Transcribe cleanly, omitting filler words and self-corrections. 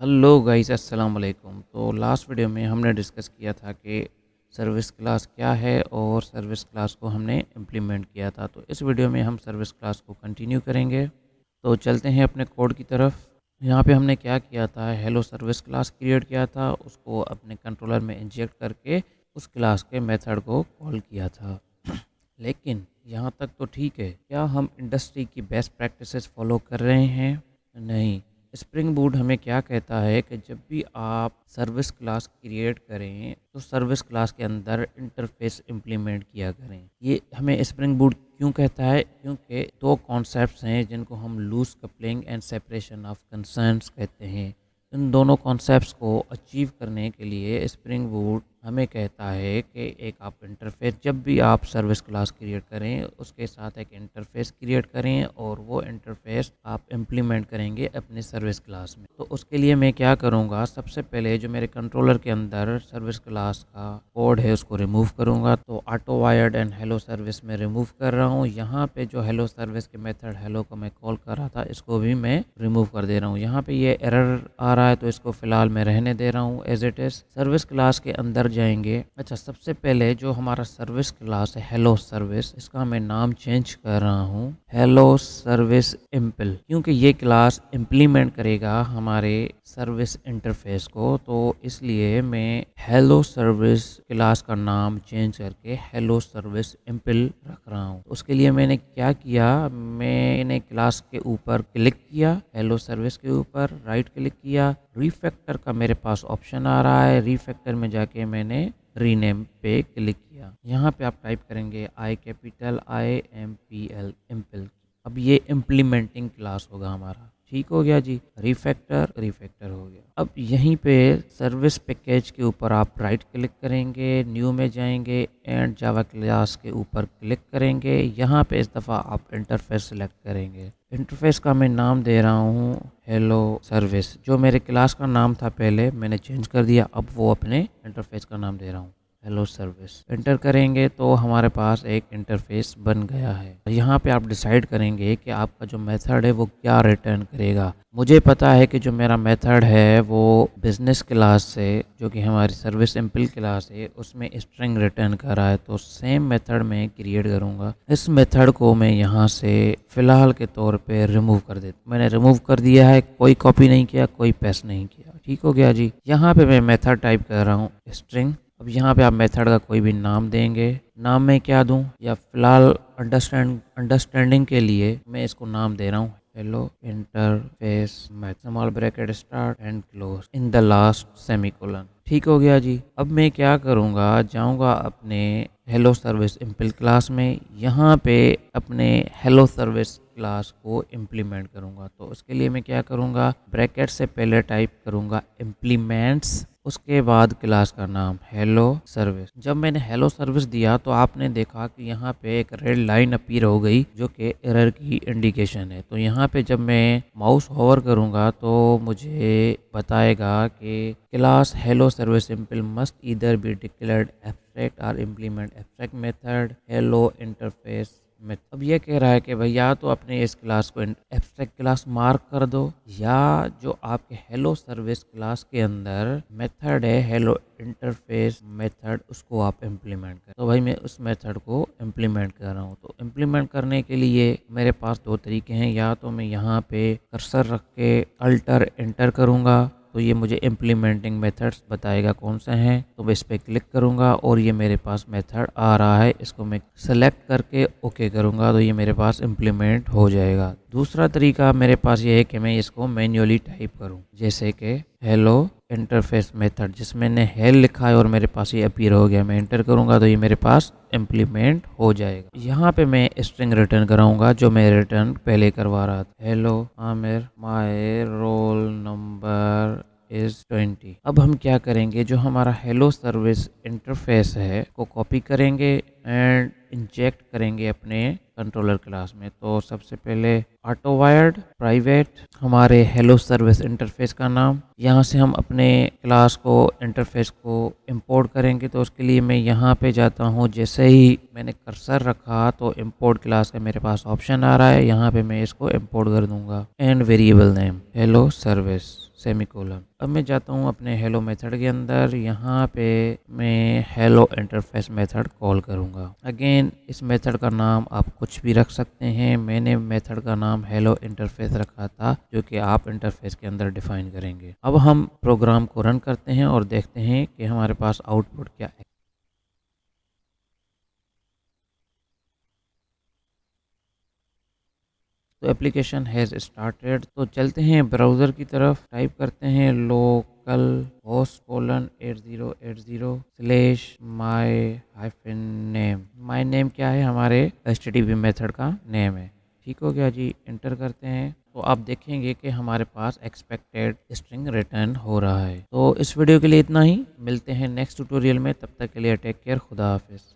Hello guys, अस्सलाम वालेकुम। तो लास्ट वीडियो में हमने डिस्कस किया था कि सर्विस क्लास क्या है और सर्विस क्लास को हमने इम्प्लीमेंट किया था। तो इस वीडियो में हम सर्विस क्लास को कंटिन्यू करेंगे। तो चलते हैं अपने कोड की तरफ। यहाँ पे हमने क्या किया था, हेलो सर्विस क्लास क्रिएट किया था, उसको अपने कंट्रोलर में इंजेक्ट करके उस क्लास के मेथड को कॉल किया था। लेकिन यहाँ तक तो ठीक है, क्या हम इंडस्ट्री की बेस्ट प्रैक्टिसेस फॉलो कर रहे हैं? नहीं। स्प्रिंग बूट हमें क्या कहता है कि जब भी आप सर्विस क्लास क्रिएट करें तो सर्विस क्लास के अंदर इंटरफेस इम्प्लीमेंट किया करें। ये हमें स्प्रिंग बूट क्यों कहता है? क्योंकि दो कॉन्सेप्ट्स हैं जिनको हम loose coupling and separation of concerns कहते हैं। इन दोनों कॉन्सेप्ट्स को अचीव करने के लिए स्प्रिंग बूट हमें कहता है कि एक आप इंटरफेस, जब भी आप सर्विस क्लास क्रिएट करें उसके साथ एक इंटरफेस क्रिएट करें और वो इंटरफेस आप इम्प्लीमेंट करेंगे अपने सर्विस क्लास में। तो उसके लिए मैं क्या करूँगा, सबसे पहले जो मेरे कंट्रोलर के अंदर सर्विस क्लास का कोड है उसको रिमूव करूँगा। तो auto wired and hello service में रिमूव कर रहा हूँ। यहाँ पे जो हेलो सर्विस के मेथड हेलो को मैं कॉल कर रहा था, इसको भी मैं रिमूव कर दे रहा हूँ। यहाँ पे ये एरर आ रहा है तो इसको फिलहाल मैं रहने दे रहा हूँ as it is. Service class के अंदर जाएंगे। अच्छा, सबसे पहले जो हमारा सर्विस क्लास है हेलो सर्विस, इसका मैं नाम चेंज कर रहा हूँ हेलो सर्विस इम्पल, क्योंकि ये क्लास इम्प्लीमेंट करेगा हमारे सर्विस इंटरफेस को। तो इसलिए मैं हेलो सर्विस क्लास का नाम चेंज करके हेलो सर्विस इम्पल रख रहा हूँ। उसके लिए मैंने क्या किया, मैंने क्लास के ऊपर क्लिक किया, हेलो सर्विस के ऊपर राइट क्लिक किया, रीफैक्टर का मेरे पास ऑप्शन आ रहा है, रीफैक्टर में जाके मैंने रीनेम पे क्लिक किया। यहाँ पे आप टाइप करेंगे IMPL इम्पल। अब ये इम्प्लीमेंटिंग क्लास होगा हमारा। ठीक हो गया जी, रिफैक्टर हो गया। अब यहीं पे सर्विस पैकेज के ऊपर आप राइट क्लिक करेंगे, न्यू में जाएंगे एंड जावा क्लास के ऊपर क्लिक करेंगे। यहाँ पे इस दफ़ा आप इंटरफेस सेलेक्ट करेंगे। इंटरफेस का मैं नाम दे रहा हूँ हेलो सर्विस। जो मेरे क्लास का नाम था पहले मैंने चेंज कर दिया, अब वो अपने इंटरफेस का नाम दे रहा हूँ हेलो सर्विस। एंटर करेंगे तो हमारे पास एक इंटरफेस बन गया है। यहाँ पे आप डिसाइड करेंगे कि आपका जो मेथड है वो क्या रिटर्न करेगा। मुझे पता है कि जो मेरा मेथड है वो बिजनेस क्लास से, जो कि हमारी सर्विस इम्पल क्लास है, उसमें स्ट्रिंग रिटर्न कर रहा है। तो सेम मेथड मैं क्रिएट करूँगा। इस मेथड को मैं यहाँ से फिलहाल के तौर पे रिमूव कर देता। मैंने रिमूव कर दिया है, कोई कॉपी नहीं किया, कोई पेस्ट नहीं किया। ठीक हो गया जी। यहाँ पे मैं मेथड टाइप कर रहा हूँ स्ट्रिंग। अब यहाँ पे आप मेथड का कोई भी नाम देंगे। नाम में क्या दूं, या फिलहाल अंडरस्टैंडिंग के लिए मैं इसको नाम दे रहा हूँ hello interface math, small bracket start and close in the last semicolon. ठीक हो गया जी। अब मैं क्या करूँगा, जाऊँगा अपने हेलो सर्विस इम्पल क्लास में, यहाँ पे अपने हेलो सर्विस क्लास को इम्प्लीमेंट करूँगा। तो उसके लिए मैं क्या करूँगा, ब्रैकेट से पहले टाइप करूँगा इम्प्लीमेंट्स, उसके बाद क्लास का नाम हेलो सर्विस। जब मैंने हेलो सर्विस दिया तो आपने देखा कि यहाँ पे एक रेड लाइन अपीयर हो गई जो कि एरर की इंडिकेशन है। तो यहाँ पे जब मैं माउस होवर करूँगा तो मुझे बताएगा कि class hello service simple must either be declared abstract और implement abstract method hello interface में। अब ये कह रहा है कि भाई या तो अपने इस क्लास को एब्स्ट्रैक्ट क्लास मार्क कर दो, या जो आपके हेलो सर्विस क्लास के अंदर मेथड है हेलो इंटरफेस मेथड, उसको आप इम्प्लीमेंट करें। तो भाई मैं उस मेथड को इम्प्लीमेंट कर रहा हूँ। तो इम्प्लीमेंट करने के लिए मेरे पास दो तरीके हैं। या तो मैं यहाँ पे कर्सर रख के अल्टर एंटर करूँगा तो ये मुझे इम्प्लीमेंटिंग मेथड्स बताएगा कौन से हैं। तो मैं इस पर क्लिक करूँगा और ये मेरे पास मेथड आ रहा है, इसको मैं सेलेक्ट करके ओके करूँगा तो ये मेरे पास इम्प्लीमेंट हो जाएगा। दूसरा तरीका मेरे पास ये है कि मैं इसको मैन्युअली टाइप करूँ, जैसे कि हेलो इंटरफेस मेथड, जिसमें मैंने हेल लिखा है और मेरे पास ये अपीयर हो गया। मैं एंटर करूँगा तो ये मेरे पास इम्प्लीमेंट हो जाएगा। यहाँ पे मैं स्ट्रिंग रिटर्न कराऊंगा जो मैं रिटर्न पहले करवा रहा था, hello Aamir my roll number is 20। अब हम क्या करेंगे, जो हमारा हेलो सर्विस इंटरफेस है को कॉपी करेंगे एंड इंजेक्ट करेंगे अपने कंट्रोलर क्लास में। तो सबसे पहले ऑटो वायर्ड प्राइवेट हमारे हेलो सर्विस इंटरफेस का नाम, यहाँ से हम अपने क्लास को इंटरफेस को इंपोर्ट करेंगे। तो उसके लिए मैं यहाँ पे जाता हूँ, जैसे ही मैंने कर्सर रखा तो इंपोर्ट क्लास का मेरे पास ऑप्शन आ रहा है, यहाँ पे मैं इसको इंपोर्ट कर दूंगा। And variable name hello service semicolon. अब मैं जाता हूँ अपने हेलो मेथड के अंदर, यहाँ पे मैं हेलो इंटरफेस मेथड कॉल करूँगा। अगेन इस मेथड का नाम आप कुछ भी रख सकते हैं, मैंने मेथड का नाम हेलो इंटरफेस रखा था, जो कि आप इंटरफेस के अंदर डिफाइन करेंगे। अब हम प्रोग्राम को रन करते हैं और देखते हैं कि हमारे पास आउटपुट क्या है। तो एप्लीकेशन हैज़ स्टार्टेड। तो चलते हैं ब्राउज़र की तरफ, टाइप करते हैं local host colon 8080 slash my hyphen name. My name क्या है, हमारे HTTP मेथड का नेम है। ठीक हो गया जी, इंटर करते हैं तो आप देखेंगे कि हमारे पास एक्सपेक्टेड स्ट्रिंग रिटर्न हो रहा है। तो इस वीडियो के लिए इतना ही, मिलते हैं नेक्स्ट ट्यूटोरियल में, तब तक के लिए टेक केयर, खुदा हाफिज़।